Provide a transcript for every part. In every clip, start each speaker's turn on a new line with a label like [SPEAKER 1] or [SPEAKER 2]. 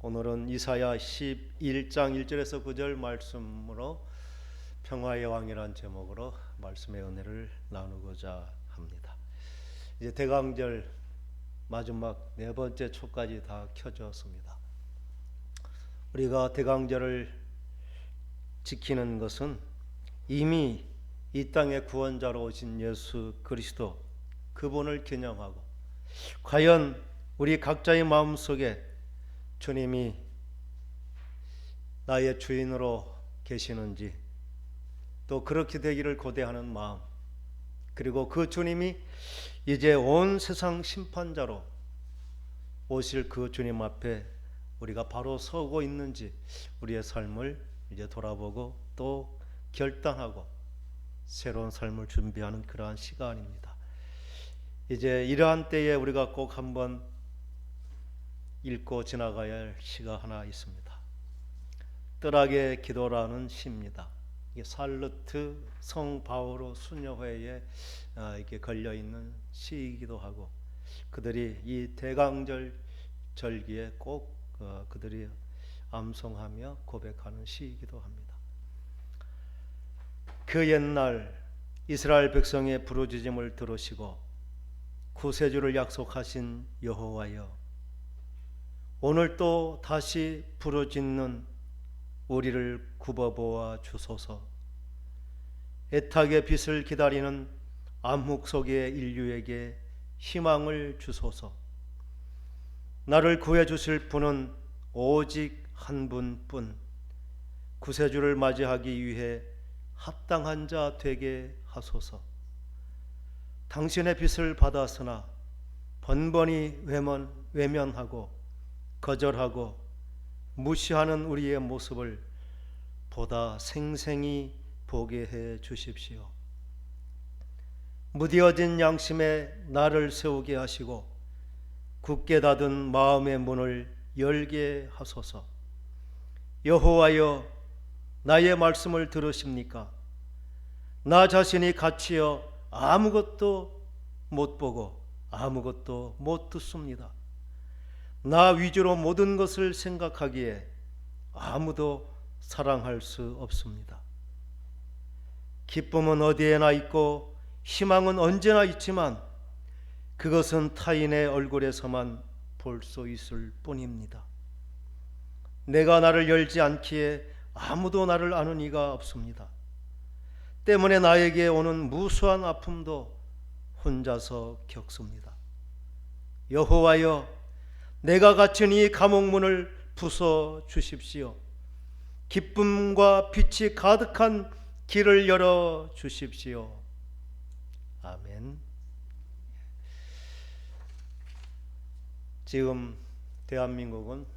[SPEAKER 1] 오늘은 이사야 11장 1절에서 9절 말씀으로 평화의 왕이란 제목으로 말씀의 은혜를 나누고자 합니다. 이제 대강절 마지막 네 번째 초까지 다 켜졌습니다. 우리가 대강절을 지키는 것은 이미 이 땅의 구원자로 오신 예수 그리스도 그분을 기념하고, 과연 우리 각자의 마음속에 주님이 나의 주인으로 계시는지, 또 그렇게 되기를 고대하는 마음, 그리고 그 주님이 이제 온 세상 심판자로 오실 그 주님 앞에 우리가 바로 서고 있는지 우리의 삶을 이제 돌아보고 또 결단하고 새로운 삶을 준비하는 그러한 시간입니다. 이제 이러한 때에 우리가 꼭 한번 읽고 지나가야 할 시가 하나 있습니다. 뜰악의 기도라는 시입니다. 이게 살르트 성 바오로 수녀회에 이렇게 걸려 있는 시이기도 하고, 그들이 이 대강절 절기에 꼭 그들이 암송하며 고백하는 시이기도 합니다. 그 옛날 이스라엘 백성의 부르짖음을 들으시고 구세주를 약속하신 여호와여, 오늘 또 다시 부르짖는 우리를 굽어보아 주소서. 애타게 빛을 기다리는 암흑 속의 인류에게 희망을 주소서. 나를 구해 주실 분은 오직 한 분뿐, 구세주를 맞이하기 위해 합당한 자 되게 하소서. 당신의 빛을 받았으나 번번이 외면하고 거절하고 무시하는 우리의 모습을 보다 생생히 보게 해 주십시오. 무뎌진 양심에 나를 세우게 하시고 굳게 닫은 마음의 문을 열게 하소서. 여호와여, 나의 말씀을 들으십니까? 나 자신이 갇히어 아무것도 못 보고 아무것도 못 듣습니다. 나 위주로 모든 것을 생각하기에 아무도 사랑할 수 없습니다. 기쁨은 어디에나 있고 희망은 언제나 있지만 그것은 타인의 얼굴에서만 볼 수 있을 뿐입니다. 내가 나를 열지 않기에 아무도 나를 아는 이가 없습니다. 때문에 나에게 오는 무수한 아픔도 혼자서 겪습니다. 여호와여, 내가 갇힌 이 감옥문을 부숴 주십시오. 기쁨과 빛이 가득한 길을 열어 주십시오. 아멘. 지금 대한민국은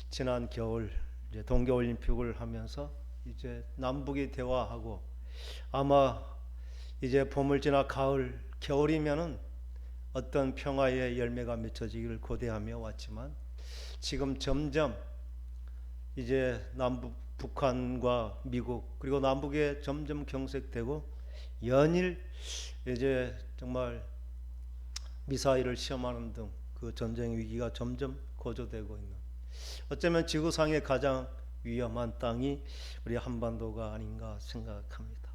[SPEAKER 1] 지난 겨울 이제 동계올림픽을 하면서 이제 남북이 대화하고, 아마 이제 봄을 지나 가을, 겨울이면은 어떤 평화의 열매가 맺혀지기를 고대하며 왔지만, 지금 점점 이제 남북, 북한과 미국, 그리고 남북에 점점 경색되고 연일 이제 정말 미사일을 시험하는 등 그 전쟁 위기가 점점 고조되고 있는, 어쩌면 지구상의 가장 위험한 땅이 우리 한반도가 아닌가 생각합니다.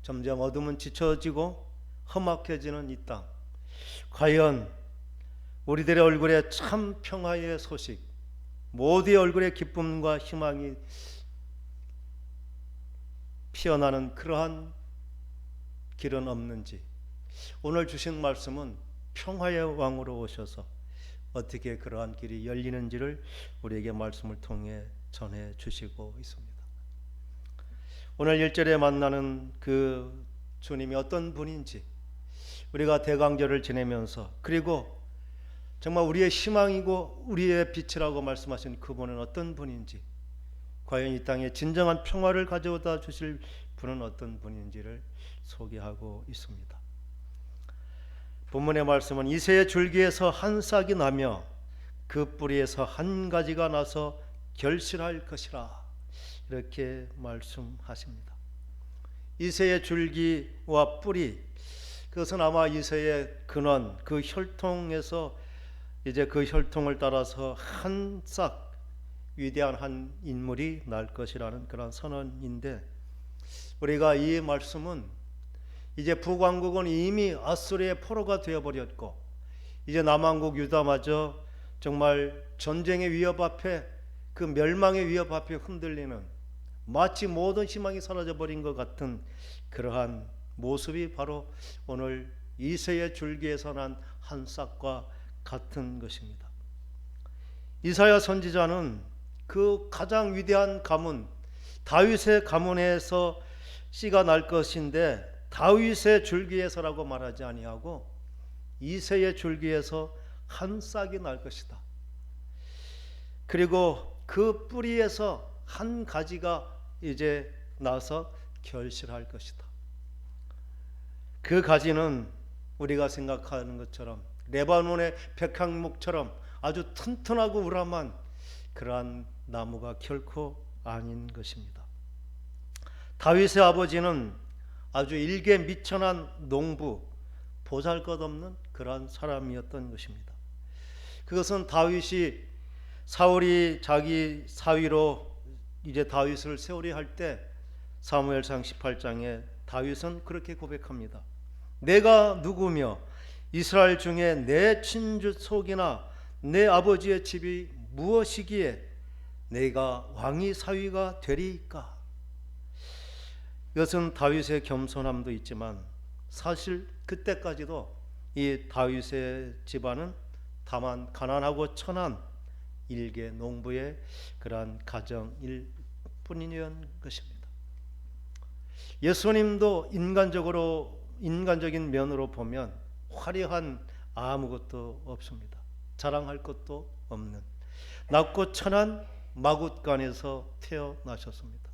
[SPEAKER 1] 점점 어둠은 짙어지고 험악해지는 이 땅, 과연 우리들의 얼굴에 참 평화의 소식, 모두의 얼굴에 기쁨과 희망이 피어나는 그러한 길은 없는지, 오늘 주신 말씀은 평화의 왕으로 오셔서 어떻게 그러한 길이 열리는지를 우리에게 말씀을 통해 전해 주시고 있습니다. 오늘 1절에 만나는 그 주님이 어떤 분인지, 우리가 대강절을 지내면서, 그리고 정말 우리의 희망이고 우리의 빛이라고 말씀하신 그분은 어떤 분인지, 과연 이 땅에 진정한 평화를 가져다 주실 분은 어떤 분인지를 소개하고 있습니다. 본문의 말씀은 이새의 줄기에서 한 싹이 나며 그 뿌리에서 한 가지가 나서 결실할 것이라, 이렇게 말씀하십니다. 이새의 줄기와 뿌리, 그것은 아마 이새의 근원, 그 혈통에서 이제 그 혈통을 따라서 한 싹, 위대한 한 인물이 날 것이라는 그런 선언인데, 우리가 이 말씀은 이제 북왕국은 이미 아수르의 포로가 되어버렸고 이제 남왕국 유다마저 정말 전쟁의 위협 앞에, 그 멸망의 위협 앞에 흔들리는, 마치 모든 희망이 사라져버린 것 같은 그러한 모습이 바로 오늘 이새의 줄기에서 난 한 싹과 같은 것입니다. 이사야 선지자는 그 가장 위대한 가문, 다윗의 가문에서 씨가 날 것인데 다윗의 줄기에서라고 말하지 아니하고 이새의 줄기에서 한 싹이 날 것이다. 그리고 그 뿌리에서 한 가지가 이제 나서 결실할 것이다. 그 가지는 우리가 생각하는 것처럼 레바논의 백향목처럼 아주 튼튼하고 우람한 그러한 나무가 결코 아닌 것입니다. 다윗의 아버지는 아주 일개미천한 농부, 보잘것없는 그러한 사람이었던 것입니다. 그것은 다윗이, 사울이 자기 사위로 이제 다윗을 세우려 할 때 사무엘상 18장에 다윗은 그렇게 고백합니다. 내가 누구며 이스라엘 중에 내 친주 속이나 내 아버지의 집이 무엇이기에 내가 왕이 사위가 되리이까? 이것은 다윗의 겸손함도 있지만 사실 그때까지도 이 다윗의 집안은 다만 가난하고 천한 일개 농부의 그러한 가정일 뿐이었던 것입니다. 예수님도 인간적인 면으로 보면 화려한 아무것도 없습니다. 자랑할 것도 없는 낮고 천한 마굿간에서 태어나셨습니다.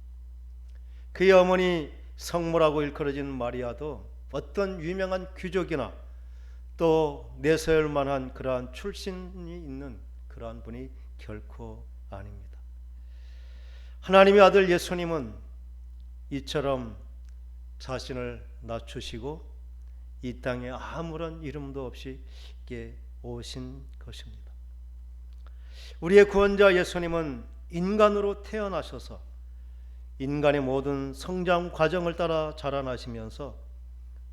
[SPEAKER 1] 그의 어머니 성모라고 일컬어진 마리아도 어떤 유명한 귀족이나 또 내세울 만한 그러한 출신이 있는 그러한 분이 결코 아닙니다. 하나님의 아들 예수님은 이처럼 자신을 낮추시고 이 땅에 아무런 이름도 없이 오신 것입니다. 우리의 구원자 예수님은 인간으로 태어나셔서 인간의 모든 성장 과정을 따라 자라나시면서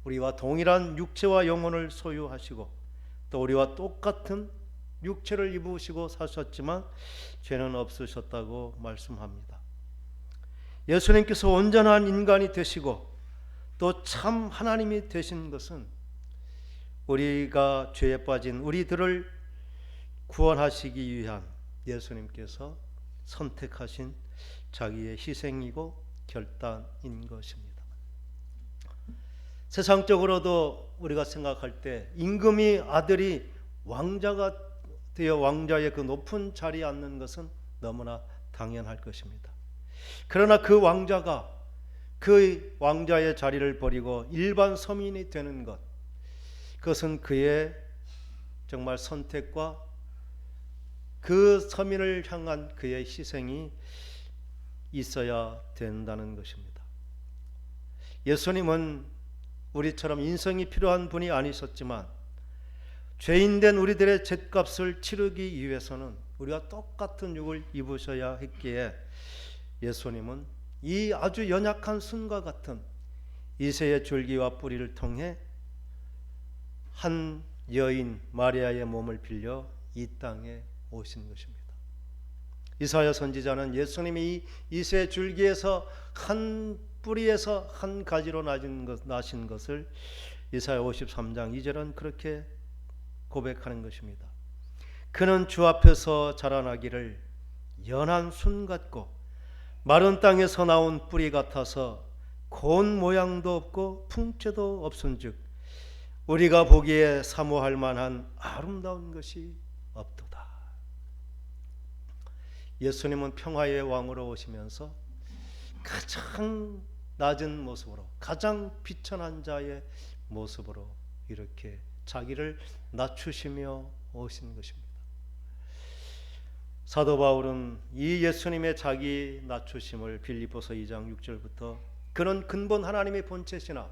[SPEAKER 1] 우리와 동일한 육체와 영혼을 소유하시고 또 우리와 똑같은 육체를 입으시고 사셨지만 죄는 없으셨다고 말씀합니다. 예수님께서 온전한 인간이 되시고 또 참 하나님이 되신 것은 우리가 죄에 빠진 우리들을 구원하시기 위한 예수님께서 선택하신 자기의 희생이고 결단인 것입니다. 세상적으로도 우리가 생각할 때 임금의 아들이 왕자가 되어 왕자의 그 높은 자리에 앉는 것은 너무나 당연할 것입니다. 그러나 그 왕자가 그 왕자의 자리를 버리고 일반 서민이 되는 것, 그것은 그의 정말 선택과 그 서민을 향한 그의 희생이 있어야 된다는 것입니다. 예수님은 우리처럼 인성이 필요한 분이 아니셨지만 죄인된 우리들의 죗값을 치르기 위해서는 우리가 똑같은 육을 입으셔야 했기에 예수님은 이 아주 연약한 순과 같은 이새의 줄기와 뿌리를 통해 한 여인 마리아의 몸을 빌려 이 땅에 오신 것입니다. 이사야 선지자는 예수님이 이 이새 줄기에서 한 뿌리에서 한 가지로 나신 것을 이사야 53장 2절은 그렇게 고백하는 것입니다. 그는 주 앞에서 자라나기를 연한 순 같고 마른 땅에서 나온 뿌리 같아서 고운 모양도 없고 풍채도 없은즉 우리가 보기에 사모할 만한 아름다운 것이 없도다. 예수님은 평화의 왕으로 오시면서 가장 낮은 모습으로, 가장 비천한 자의 모습으로 이렇게 자기를 낮추시며 오신 것입니다. 사도 바울은 이 예수님의 자기 낮추심을 빌립보서 2장 6절부터 그는 근본 하나님의 본체시나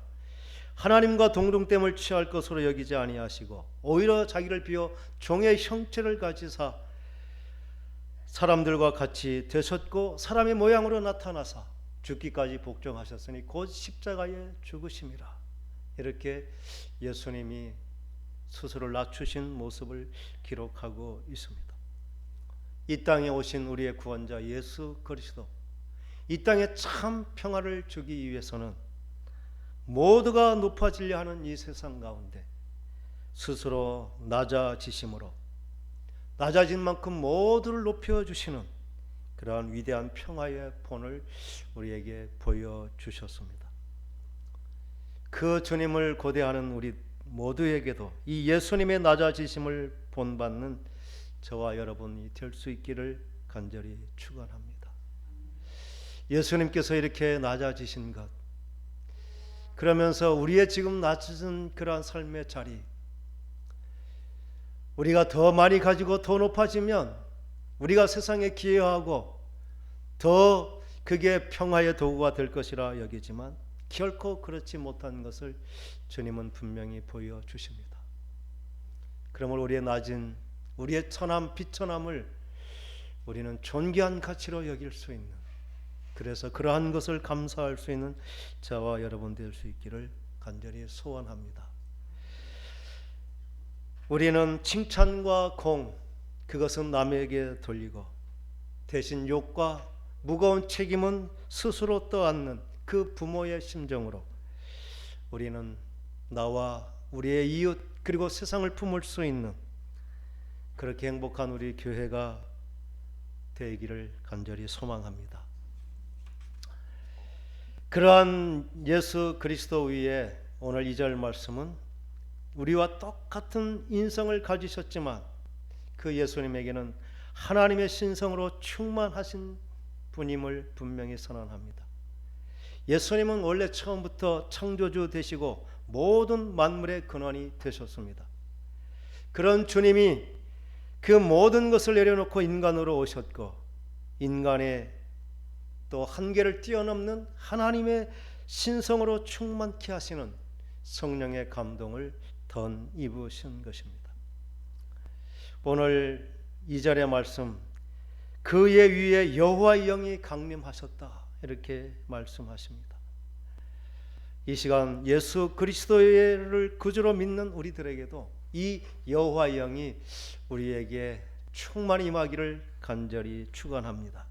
[SPEAKER 1] 하나님과 동등됨을 취할 것으로 여기지 아니하시고 오히려 자기를 비워 종의 형체를 가지사 사람들과 같이 되셨고 사람의 모양으로 나타나사 죽기까지 복종하셨으니 곧 십자가에 죽으심이라. 이렇게 예수님이 스스로 낮추신 모습을 기록하고 있습니다. 이 땅에 오신 우리의 구원자 예수 그리스도, 이 땅에 참 평화를 주기 위해서는 모두가 높아지려 하는 이 세상 가운데 스스로 낮아지심으로 낮아진 만큼 모두를 높여주시는 그러한 위대한 평화의 본을 우리에게 보여주셨습니다. 그 주님을 고대하는 우리 모두에게도 이 예수님의 낮아지심을 본받는 저와 여러분이 될 수 있기를 간절히 축원합니다. 예수님께서 이렇게 낮아지신 것, 그러면서 우리의 지금 낮은 그러한 삶의 자리, 우리가 더 많이 가지고 더 높아지면 우리가 세상에 기여하고 더 그게 평화의 도구가 될 것이라 여기지만 결코 그렇지 못한 것을 주님은 분명히 보여주십니다. 그러므로 우리의 낮은, 우리의 천함, 비천함을 우리는 존귀한 가치로 여길 수 있는, 그래서 그러한 것을 감사할 수 있는 저와 여러분 될 수 있기를 간절히 소원합니다. 우리는 칭찬과 공, 그것은 남에게 돌리고 대신 욕과 무거운 책임은 스스로 떠안는 그 부모의 심정으로 우리는 나와 우리의 이웃 그리고 세상을 품을 수 있는 그렇게 행복한 우리 교회가 되기를 간절히 소망합니다. 그러한 예수 그리스도 위에 오늘 2절 말씀은 우리와 똑같은 인성을 가지셨지만 그 예수님에게는 하나님의 신성으로 충만하신 분임을 분명히 선언합니다. 예수님은 원래 처음부터 창조주 되시고 모든 만물의 근원이 되셨습니다. 그런 주님이 그 모든 것을 내려놓고 인간으로 오셨고 인간의 또 한계를 뛰어넘는 하나님의 신성으로 충만케 하시는 성령의 감동을 덧입으신 것입니다. 오늘 2절의 말씀, 그의 위에 여호와의 영이 강림하셨다 이렇게 말씀하십니다. 이 시간 예수 그리스도를 구주로 믿는 우리들에게도 이 여호와의 영이 우리에게 충만히 임하기를 간절히 축원합니다.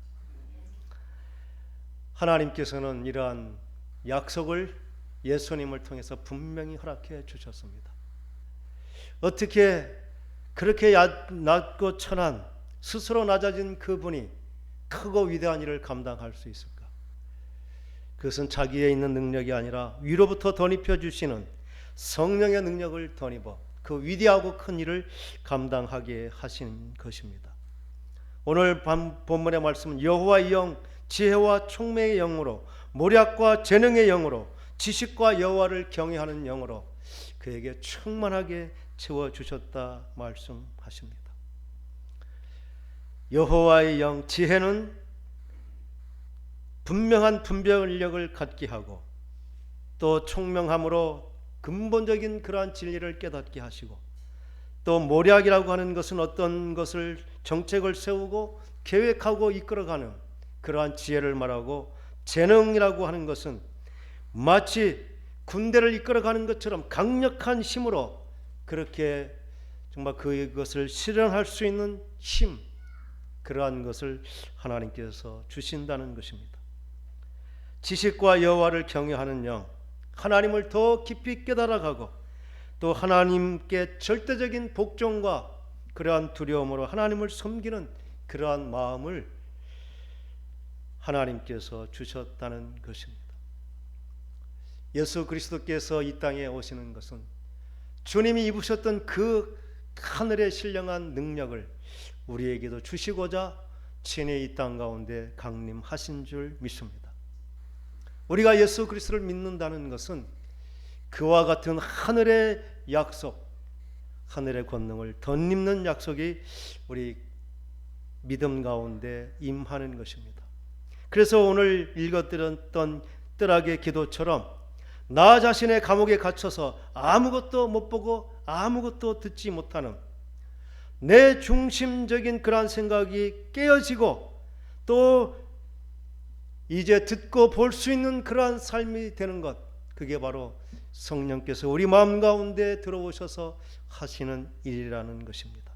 [SPEAKER 1] 하나님께서는 이러한 약속을 예수님을 통해서 분명히 허락해 주셨습니다. 어떻게 그렇게 낮고 천한 스스로 낮아진 그분이 크고 위대한 일을 감당할 수 있을까? 그것은 자기에 있는 능력이 아니라 위로부터 덧입혀 주시는 성령의 능력을 덧입어 그 위대하고 큰 일을 감당하게 하신 것입니다. 오늘 본문의 말씀은 여호와의 영, 지혜와 총명의 영으로, 모략과 재능의 영으로, 지식과 여호와를 경외하는 영으로 그에게 충만하게 채워주셨다 말씀하십니다. 여호와의 영, 지혜는 분명한 분별력을 갖게 하고 또 총명함으로 근본적인 그러한 진리를 깨닫게 하시고 또 모략이라고 하는 것은 어떤 것을 정책을 세우고 계획하고 이끌어가는 그러한 지혜를 말하고 재능이라고 하는 것은 마치 군대를 이끌어가는 것처럼 강력한 힘으로 그렇게 정말 그것을 실현할 수 있는 힘, 그러한 것을 하나님께서 주신다는 것입니다. 지식과 여호와를 경외하는 영, 하나님을 더 깊이 깨달아가고 또 하나님께 절대적인 복종과 그러한 두려움으로 하나님을 섬기는 그러한 마음을 하나님께서 주셨다는 것입니다. 예수 그리스도께서 이 땅에 오시는 것은 주님이 입으셨던 그 하늘의 신령한 능력을 우리에게도 주시고자 친히 이 땅 가운데 강림하신 줄 믿습니다. 우리가 예수 그리스도를 믿는다는 것은 그와 같은 하늘의 약속, 하늘의 권능을 덧입는 약속이 우리 믿음 가운데 임하는 것입니다. 그래서 오늘 읽어드렸던 뜰악의 기도처럼 나 자신의 감옥에 갇혀서 아무것도 못 보고 아무것도 듣지 못하는 내 중심적인 그러한 생각이 깨어지고 또 이제 듣고 볼 수 있는 그러한 삶이 되는 것, 그게 바로 성령께서 우리 마음 가운데 들어오셔서 하시는 일이라는 것입니다.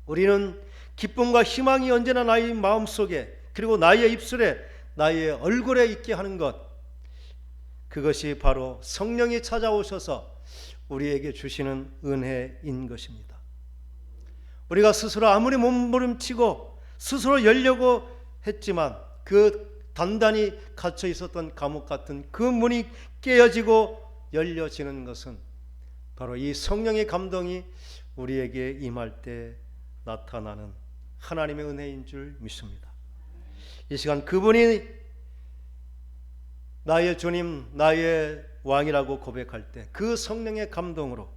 [SPEAKER 1] 우리는 기쁨과 희망이 언제나 나의 마음속에, 그리고 나의 입술에, 나의 얼굴에 있게 하는 것, 그것이 바로 성령이 찾아오셔서 우리에게 주시는 은혜인 것입니다. 우리가 스스로 아무리 몸부림치고 스스로 열려고 했지만 그 단단히 갇혀 있었던 감옥 같은 그 문이 깨어지고 열려지는 것은 바로 이 성령의 감동이 우리에게 임할 때 나타나는 하나님의 은혜인 줄 믿습니다. 이 시간 그분이 나의 주님, 나의 왕이라고 고백할 때 그 성령의 감동으로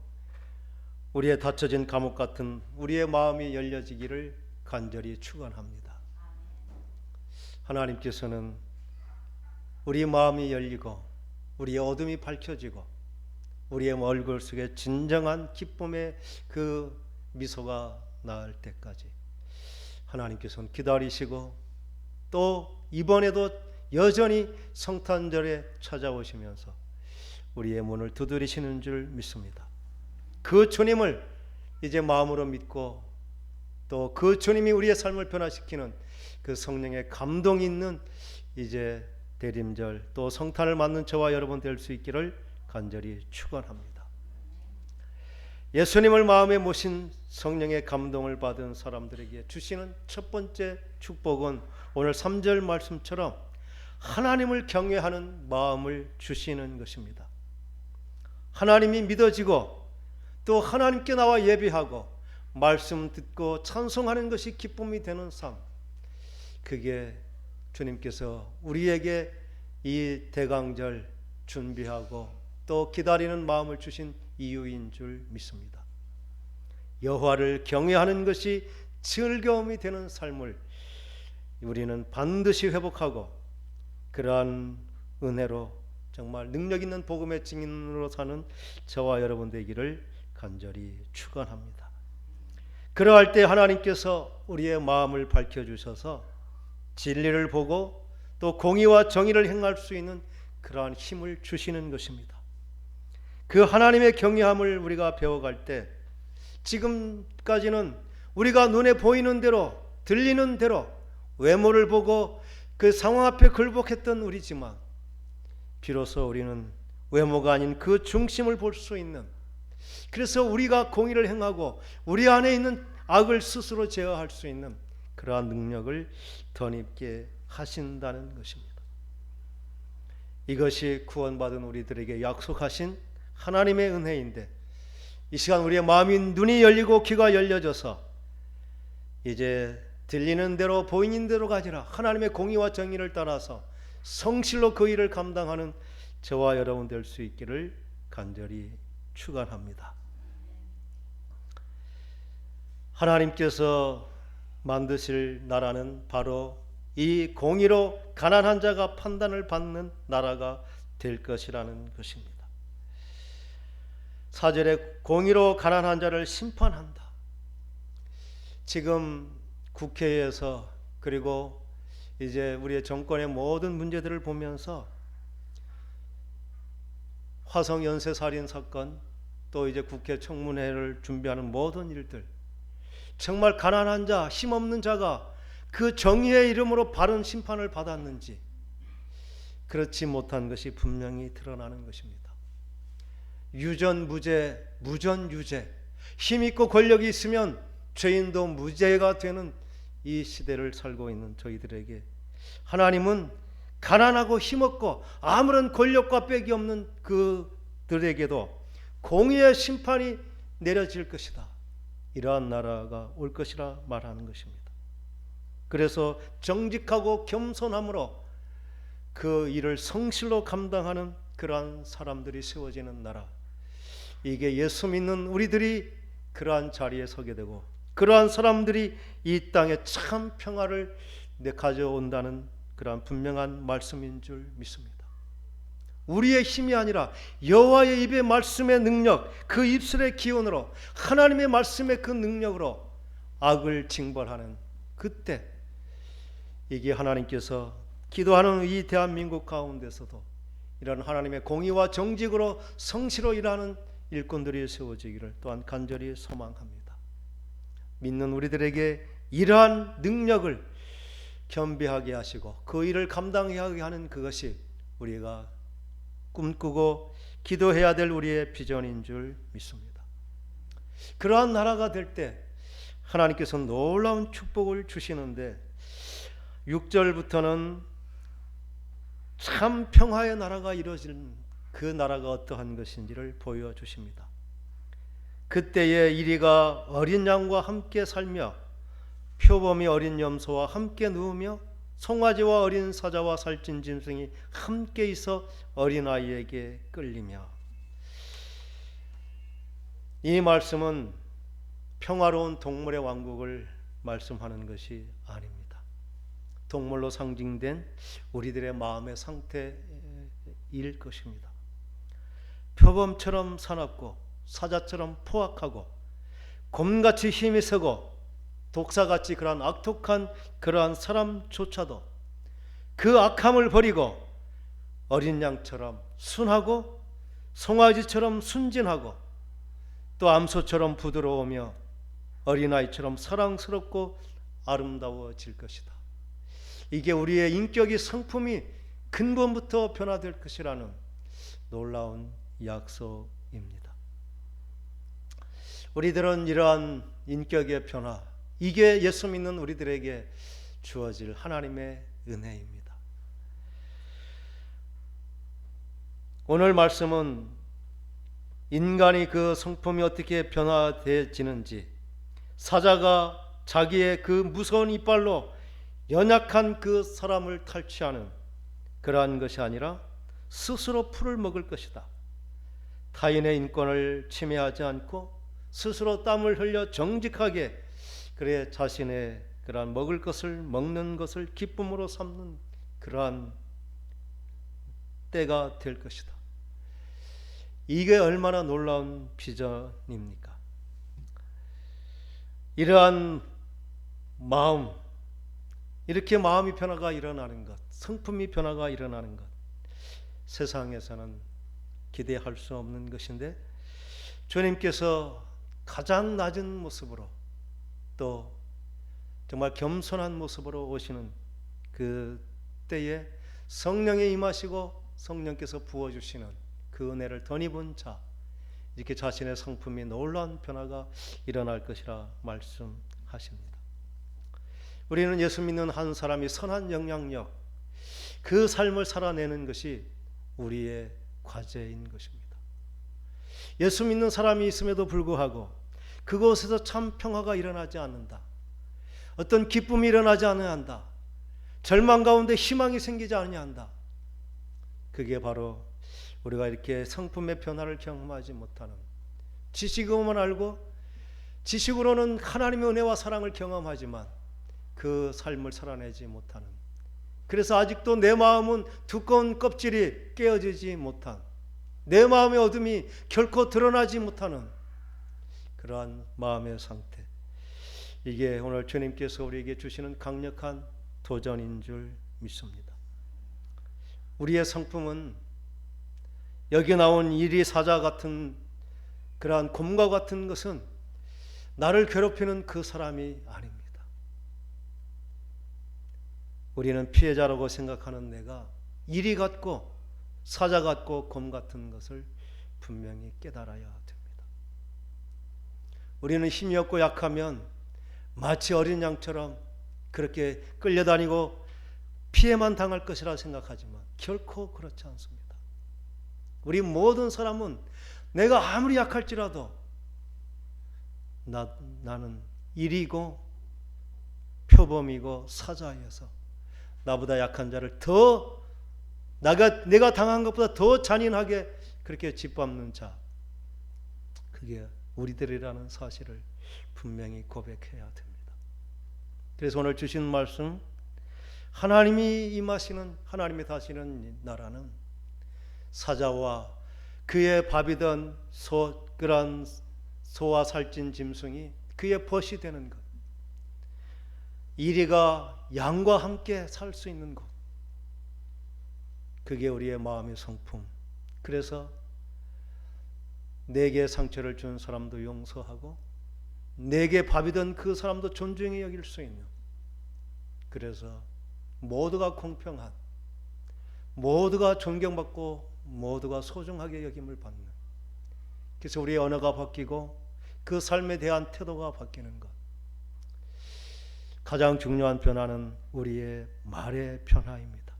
[SPEAKER 1] 우리의 닫혀진 감옥 같은 우리의 마음이 열려지기를 간절히 축원합니다. 하나님께서는 우리 마음이 열리고 우리의 어둠이 밝혀지고 우리의 얼굴 속에 진정한 기쁨의 그 미소가 나올 때까지 하나님께서는 기다리시고 또 이번에도 여전히 성탄절에 찾아오시면서 우리의 문을 두드리시는 줄 믿습니다. 그 주님을 이제 마음으로 믿고 또 그 주님이 우리의 삶을 변화시키는 그 성령의 감동이 있는 이제 대림절 또 성탄을 맞는 저와 여러분 될 수 있기를 간절히 축원합니다. 예수님을 마음에 모신 성령의 감동을 받은 사람들에게 주시는 첫 번째 축복은 오늘 3절 말씀처럼 하나님을 경외하는 마음을 주시는 것입니다. 하나님이 믿어지고 또 하나님께 나와 예배하고 말씀 듣고 찬송하는 것이 기쁨이 되는 삶, 그게 주님께서 우리에게 이 대강절 준비하고 또 기다리는 마음을 주신 이유인 줄 믿습니다. 여호와를 경외하는 것이 즐거움이 되는 삶을 우리는 반드시 회복하고 그러한 은혜로 정말 능력 있는 복음의 증인으로 사는 저와 여러분 되기를 간절히 축원합니다. 그러할 때 하나님께서 우리의 마음을 밝혀주셔서 진리를 보고 또 공의와 정의를 행할 수 있는 그러한 힘을 주시는 것입니다. 그 하나님의 경외함을 우리가 배워갈 때 지금까지는 우리가 눈에 보이는 대로 들리는 대로 외모를 보고 그 상황 앞에 굴복했던 우리지만 비로소 우리는 외모가 아닌 그 중심을 볼 수 있는, 그래서 우리가 공의를 행하고 우리 안에 있는 악을 스스로 제어할 수 있는 그러한 능력을 덧입게 하신다는 것입니다. 이것이 구원받은 우리들에게 약속하신 하나님의 은혜인데 이 시간 우리의 마음이 눈이 열리고 귀가 열려져서 이제 들리는 대로 보이는 대로가 아니라 하나님의 공의와 정의를 따라서 성실로 그 일을 감당하는 저와 여러분 될 수 있기를 간절히 축원합니다. 하나님께서 만드실 나라는 바로 이 공의로 가난한 자가 판단을 받는 나라가 될 것이라는 것입니다. 4절에 공의로 가난한 자를 심판한다. 지금 국회에서 그리고 이제 우리의 정권의 모든 문제들을 보면서 화성 연쇄살인 사건 또 이제 국회 청문회를 준비하는 모든 일들, 정말 가난한 자, 힘없는 자가 그 정의의 이름으로 바른 심판을 받았는지 그렇지 못한 것이 분명히 드러나는 것입니다. 유전무죄, 무전유죄, 힘있고 권력이 있으면 죄인도 무죄가 되는 이 시대를 살고 있는 저희들에게 하나님은 가난하고 힘없고 아무런 권력과 빽이 없는 그들에게도 공의의 심판이 내려질 것이다, 이러한 나라가 올 것이라 말하는 것입니다. 그래서 정직하고 겸손함으로 그 일을 성실로 감당하는 그러한 사람들이 세워지는 나라, 이게 예수 믿는 우리들이 그러한 자리에 서게 되고 그러한 사람들이 이 땅에 참 평화를 가져온다는 그러한 분명한 말씀인 줄 믿습니다. 우리의 힘이 아니라 여호와의 입의 말씀의 능력, 그 입술의 기운으로, 하나님의 말씀의 그 능력으로 악을 징벌하는 그때, 이게 하나님께서 기도하는 이 대한민국 가운데서도 이런 하나님의 공의와 정직으로 성실로 일하는 일꾼들이 세워지기를 또한 간절히 소망합니다. 믿는 우리들에게 이러한 능력을 겸비하게 하시고 그 일을 감당하게 하는 그것이 우리가 꿈꾸고 기도해야 될 우리의 비전인 줄 믿습니다. 그러한 나라가 될 때 하나님께서 놀라운 축복을 주시는데 6절부터는 참 평화의 나라가 이루어지는 그 나라가 어떠한 것인지를 보여주십니다. 그때에 이리가 어린 양과 함께 살며 표범이 어린 염소와 함께 누우며 송아지와 어린 사자와 살찐 짐승이 함께 있어 어린아이에게 끌리며. 이 말씀은 평화로운 동물의 왕국을 말씀하는 것이 아닙니다. 동물로 상징된 우리들의 마음의 상태일 것입니다. 표범처럼 사납고 사자처럼 포악하고 곰같이 힘이 세고 독사같이 그러한 악독한 그러한 사람조차도 그 악함을 버리고 어린 양처럼 순하고 송아지처럼 순진하고 또 암소처럼 부드러우며 어린아이처럼 사랑스럽고 아름다워질 것이다. 이게 우리의 인격의 성품이 근본부터 변화될 것이라는 놀라운 약속입니다. 우리들은 이러한 인격의 변화, 이게 예수 믿는 우리들에게 주어질 하나님의 은혜입니다. 오늘 말씀은 인간이 그 성품이 어떻게 변화되지는지, 사자가 자기의 그 무서운 이빨로 연약한 그 사람을 탈취하는 그러한 것이 아니라 스스로 풀을 먹을 것이다. 타인의 인권을 침해하지 않고 스스로 땀을 흘려 정직하게 그래 자신의 그러한 먹을 것을 먹는 것을 기쁨으로 삼는 그러한 때가 될 것이다. 이게 얼마나 놀라운 비전입니까? 이러한 마음, 이렇게 마음이 변화가 일어나는 것, 성품이 변화가 일어나는 것, 세상에서는 기대할 수 없는 것인데 주님께서 가장 낮은 모습으로 또 정말 겸손한 모습으로 오시는 그 때에 성령에 임하시고 성령께서 부어주시는 그 은혜를 덧입은 자, 이렇게 자신의 성품이 놀라운 변화가 일어날 것이라 말씀하십니다. 우리는 예수 믿는 한 사람이 선한 영향력, 그 삶을 살아내는 것이 우리의 과제인 것입니다. 예수 믿는 사람이 있음에도 불구하고 그곳에서 참 평화가 일어나지 않는다. 어떤 기쁨이 일어나지 않는다. 절망 가운데 희망이 생기지 아니한다. 그게 바로 우리가 이렇게 성품의 변화를 경험하지 못하는, 지식으로만 알고 지식으로는 하나님의 은혜와 사랑을 경험하지만 그 삶을 살아내지 못하는, 그래서 아직도 내 마음은 두꺼운 껍질이 깨어지지 못한, 내 마음의 어둠이 결코 드러나지 못하는 그러한 마음의 상태, 이게 오늘 주님께서 우리에게 주시는 강력한 도전인 줄 믿습니다. 우리의 성품은 여기 나온 이리 사자 같은 그러한 곰과 같은 것은 나를 괴롭히는 그 사람이 아닙니다. 우리는 피해자라고 생각하는 내가 이리 같고 사자 같고 곰 같은 것을 분명히 깨달아야 됩니다. 우리는 힘이 없고 약하면 마치 어린 양처럼 그렇게 끌려다니고 피해만 당할 것이라 생각하지만 결코 그렇지 않습니다. 우리 모든 사람은 내가 아무리 약할지라도 나는 일이고 표범이고 사자여서 나보다 약한 자를 더 내가 당한 것보다 더 잔인하게 그렇게 짓밟는 자, 그게 우리들이라는 사실을 분명히 고백해야 됩니다. 그래서 오늘 주신 말씀, 하나님이 임하시는, 하나님이 다시는 나라는 사자와 그의 밥이던 그런 소와 살찐 짐승이 그의 벗이 되는 것, 이리가 양과 함께 살 수 있는 것, 그게 우리의 마음의 성품. 그래서 내게 상처를 준 사람도 용서하고 내게 밥이던 그 사람도 존중히 여길 수 있는, 그래서 모두가 공평한, 모두가 존경받고 모두가 소중하게 여김을 받는, 그래서 우리의 언어가 바뀌고 그 삶에 대한 태도가 바뀌는 것. 가장 중요한 변화는 우리의 말의 변화입니다.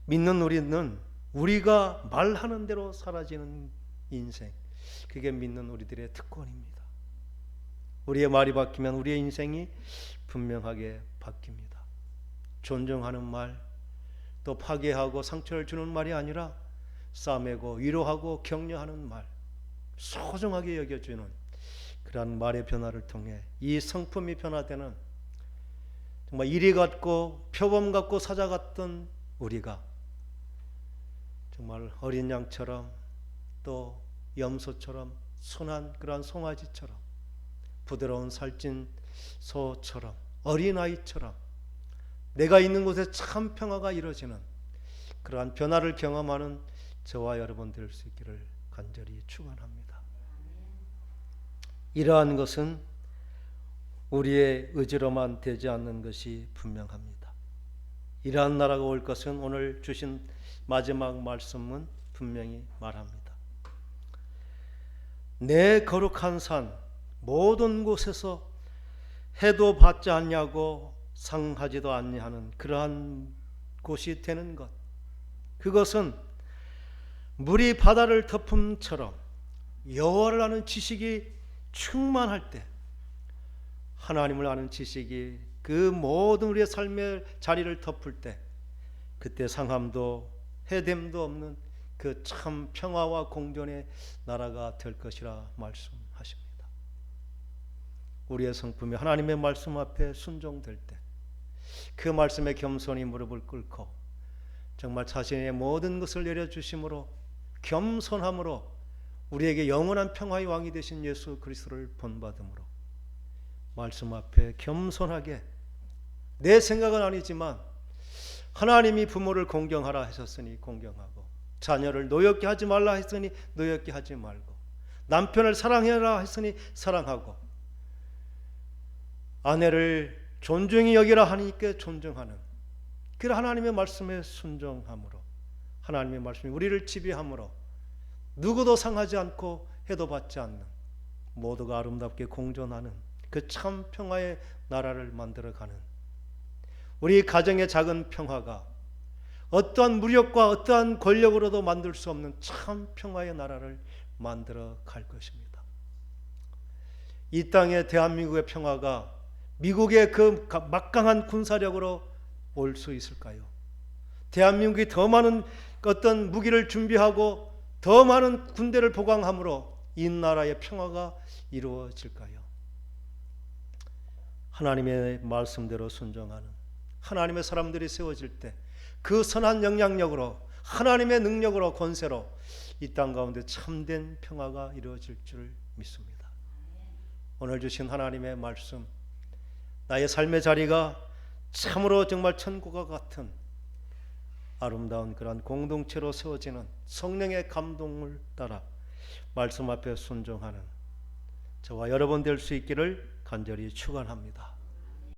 [SPEAKER 1] 믿는 우리는 우리가 말하는 대로 사라지는 인생, 그게 믿는 우리들의 특권입니다. 우리의 말이 바뀌면 우리의 인생이 분명하게 바뀝니다. 존중하는 말, 또 파괴하고 상처를 주는 말이 아니라 싸매고 위로하고 격려하는 말, 소중하게 여겨주는 그러한 말의 변화를 통해 이 성품이 변화되는, 정말 이리 같고 표범 같고 사자 같던 우리가 정말 어린 양처럼 또 염소처럼 순한 그러한 송아지처럼 부드러운 살찐 소처럼 어린아이처럼 내가 있는 곳에 참 평화가 이루어지는 그러한 변화를 경험하는 저와 여러분 될 수 있기를 간절히 축원합니다. 이러한 것은 우리의 의지로만 되지 않는 것이 분명합니다. 이러한 나라가 올 것은 오늘 주신 마지막 말씀은 분명히 말합니다. 내 거룩한 산 모든 곳에서 해도 받지 않냐고 상하지도 않냐는 그러한 곳이 되는 것, 그것은 물이 바다를 덮음처럼 여호와를 아는 지식이 충만할 때, 하나님을 아는 지식이 그 모든 우리의 삶의 자리를 덮을 때, 그때 상함도 해됨도 없는 그 참 평화와 공존의 나라가 될 것이라 말씀하십니다. 우리의 성품이 하나님의 말씀 앞에 순종될 때, 그 말씀에 겸손히 무릎을 꿇고 정말 자신의 모든 것을 내려주심으로 겸손함으로 우리에게 영원한 평화의 왕이 되신 예수 그리스도를 본받음으로 말씀 앞에 겸손하게, 내 생각은 아니지만 하나님이 부모를 공경하라 하셨으니 공경하고, 자녀를 노엽게 하지 말라 했으니 노엽게 하지 말고, 남편을 사랑해라 했으니 사랑하고, 아내를 존중히 여기라 하니까 존중하는 그 하나님의 말씀에 순종함으로, 하나님의 말씀이 우리를 지배함으로 누구도 상하지 않고 해도 받지 않는, 모두가 아름답게 공존하는 그 참 평화의 나라를 만들어가는, 우리 가정의 작은 평화가 어떠한 무력과 어떠한 권력으로도 만들 수 없는 참 평화의 나라를 만들어 갈 것입니다. 이 땅의 대한민국의 평화가 미국의 그 막강한 군사력으로 올 수 있을까요? 대한민국이 더 많은 어떤 무기를 준비하고 더 많은 군대를 보강함으로 이 나라의 평화가 이루어질까요? 하나님의 말씀대로 순종하는 하나님의 사람들이 세워질 때 그 선한 영향력으로, 하나님의 능력으로, 권세로 이 땅 가운데 참된 평화가 이루어질 줄 믿습니다. 오늘 주신 하나님의 말씀, 나의 삶의 자리가 참으로 정말 천국과 같은 아름다운 그런 공동체로 세워지는 성령의 감동을 따라 말씀 앞에 순종하는 저와 여러분 될 수 있기를 간절히 축원합니다.